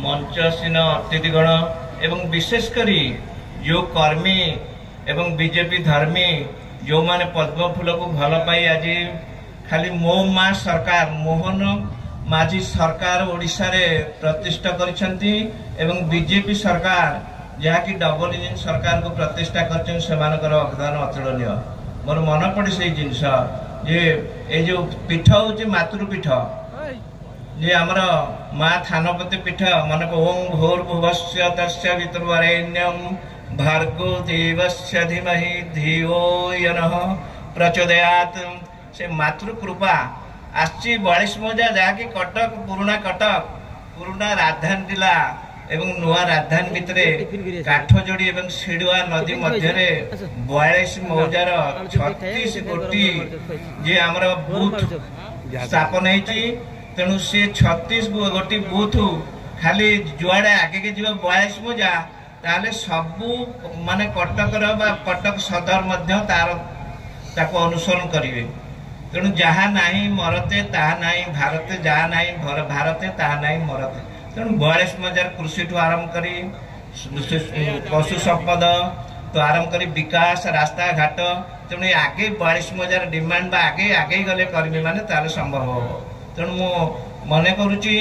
मंचसीन अतिथिगण एवं विशेषकर जो कर्मी एवं बीजेपी धर्मी जो माने पद्म फूल को भल पाई आज खाली मो मा सरकार मोहन माझी सरकार ओडिशा रे प्रतिष्ठा करिसेंती एवं बीजेपी सरकार जहाँकि डबल इंजिन सरकार को प्रतिष्ठा कर अवदान अतुलनीय। मोर मन पड़े से जिनस जे ए जो पीठ हूँ मातृपीठ जे आमर माँ थानपति पीठ मन ओं भूर्भुवस्य तस्य वितुर्वरेण्यं भार्गो देवस्य धीमहि धियो यनः प्रचोदयात् से मातृकृपा आसी 42 मौजा जहाँकि कटक पुराना राजधानी जिला एवं नुआ राजधानी भितरे काठजोड़ी एवं सिडुआ नदी मध्य 42 मौजार 36 गोटी जे आमर बूथ स्थापन होती तेणु से 36 गोटी बूथ खाली जुआड़े आगे के जीव 42 मौजा ताले सबू माने कटक सदर मध्य तार ताको अनुसरण करिवे। तेणु जहाँ नहीं मरते ताहा नहीं भारते जहाँ नहीं भारते ताहा नहीं मरते। तेणु 42 मौजार कृषि ठू आरंभ करी पशु संपद तो आरंभ करी विकास रास्ता घाट तेणु आगे 42 मौजार डिमांड आगे आगे गले कर्मी माने ताले संभव हो। तेणु मु मने करूची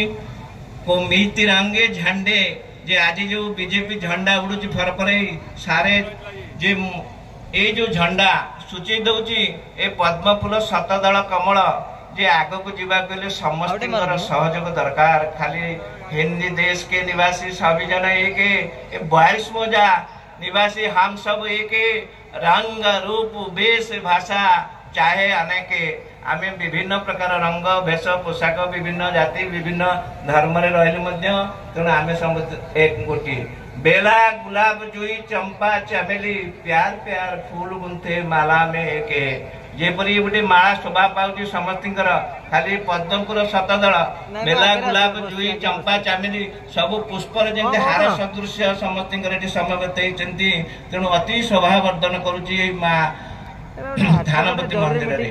को मी तिरंगे झंडे जे आज जो बीजेपी झंडा उड़ूची फरफरे सारे जे ए जो झंडा सूची दउची ए पद्म फूल शतदल कमल जे आग को जीवा गले समस्त सहयोग दरकार। खाली हिंदी देश के निवासी सभी जन एक 42 मौजा निवासी हम सब एक रंग रूप वेश भाषा चाहे अनेके आमे विभिन्न प्रकार रंग भेष पोशाक विभिन्न जाति विभिन्न धर्म रे रहले मध्य तेणु आमे सब एक गोटी बेला गुलाब जुई चंपा चमेली प्यार प्यार फूल गुंथे माला में एक जेपरी गोटे माला शोभा पाउची समस्तिंकर खाली पद्मपुर शतदल बेला गुलाब जुई चंपा चमेली सब पुष्पर जेंते हार सदृश समस्तिंकर एटी समवेत होइचंती तेणु अति शोभा वर्धन करूची मां थानपति मंदिर रे।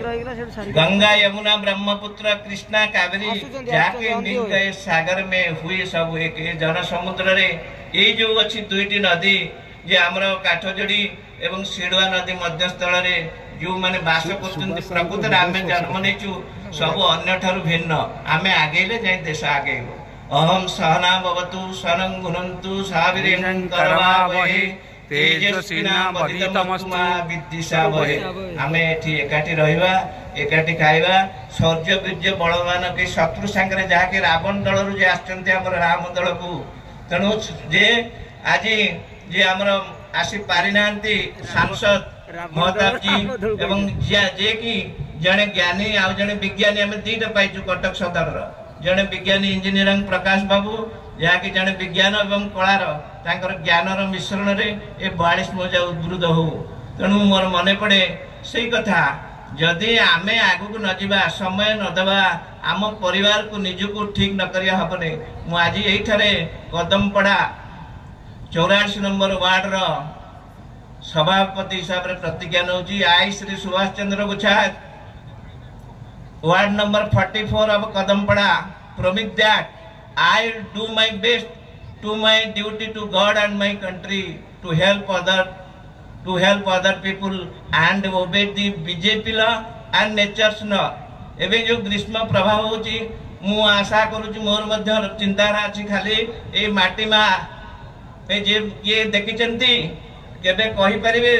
गंगा यमुना ब्रह्मपुत्र कृष्णा कावेरी जाके मिल गए सागर में हुए सब एक जन समुद्र रे ये जो अच्छी दुईटी नदी जे आमर काठजोड़ी एवं सिडुआ नदी मध्यस्थल रे जो माने बास करछन्ति प्रकृति आमे जन्म नेचु सब अन्य ठारु भिन्न आमे आगेले जाय देश आगेबो। अहम सहना भवतु सनं गुणन्तु साविरेण करवावहे तेजस्विनावधीतमस्तु विद्विषावहे। आमे एठी एकाठी रहिबा एकाठी खाइबा शौर्य वीर्य बलवान के शत्रु संगे जहाँकि रावण दल जे आछन्ति हमर राम दल को तेणु जे आज जे हमर आसी पारि नांती सांसद महताब जी एवं जे कि जने ज्ञानी आ जने विज्ञानी आमे दीटा पाइछु कटक सदर जने विज्ञानी इंजीनियर प्रकाश बाबू जहाँकि जने विज्ञान एवं कलार तांकर ज्ञानर मिश्रण रे ए 42 मौजा उद्बुद्ध हो। तेणु मोर मने पड़े से कथा जदि आमे आगु को न जीवा समय न देवा आम परिवार को निजको ठीक न करिया हबने। मु आज एठारे कदमपड़ा 84 नंबर वार्ड रो सभापति हिसाब रे प्रतिज्ञा नउची I Shri Subhash Chandra Guchhait ward number 44 of Kadampada promise that I will do my best to my duty to God and my country to help other people and obey the BJP law and nature's law। एवं जो ग्रीष्म प्रभाव होची मु आशा करूची मोर मध्य चिंतारा अछि खाली ए माटी मा ए जे ये देखिचंती केबे कहि परिबे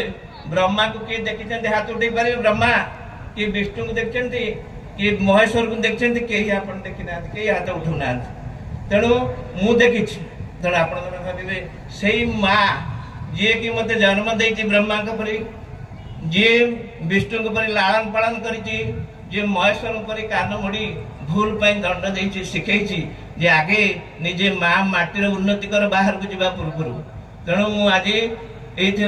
ब्रह्मा को के देखिचंती हाथ उठै परिबे ब्रह्मा कि विष्णु को देखिचंती कि महेश्वर को देखिचंती केही आपण देखिना केही हाथ उठुना। तेणु मु देखी तेणु आपण भावे से माँ जी कि मत जन्म देती ब्रह्मा परी जी विष्णु परी लालन पालन करी महेश्वर परी कान मोड़ी भूल दंड दे शिखई जे आगे निजे माँ माटीर उन्नति कर बाहर को जावा पूर्व। तेणु मु आज ये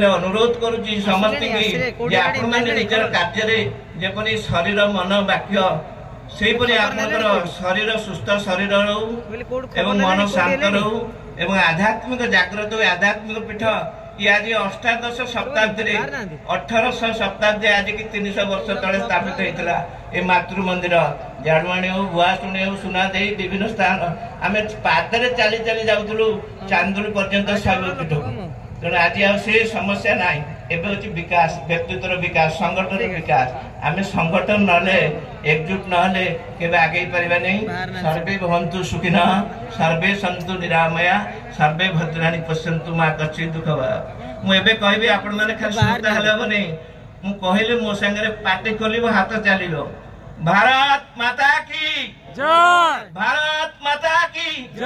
अनुरोध करुच्ची समस्त की आपण मैंने निजर कार्य जेपरी शरीर मन वाक्य सेपरी आपनकर शरीर सुस्थ शरीर रहू एवं मन शांत रहू एवं आध्यात्मिक जागृत आध्यात्मिक पीठ कि आज अष्टादश शताब्दी 1800 शताब्दी आज की 300 वर्ष तले स्थापित होता ये मातृ मंदिर झाड़ुआणी हो भुआशुणी हो सुना दे विभिन्न स्थान आम पादरे चली चली जाऊलु चांदुली पर्यंत शैवपीठ को तेणु आज से समस्या ना एवं विकास व्यक्तित्व विकास संगठन विकास आम संगठन ना एकजुट ना आगे पारिबा नहीं। सर्वे भवन्तु सुखिनः सर्वे सन्तु निरामया सर्वे भद्राणि पश्यन्तु मा कश्चित् दुःख भयात्। मुझे कहबी आपण माने खाली सुनता हेले हो नहीं मु कहले मो संगे पार्टी खोलिबो हाथ चलिबो। भारत माता की जय, भारत माता की जय,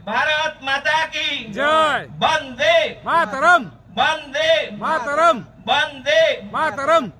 भारत माता की जय, वंदे मातरम, वंदे मातरम, वंदे मातरम।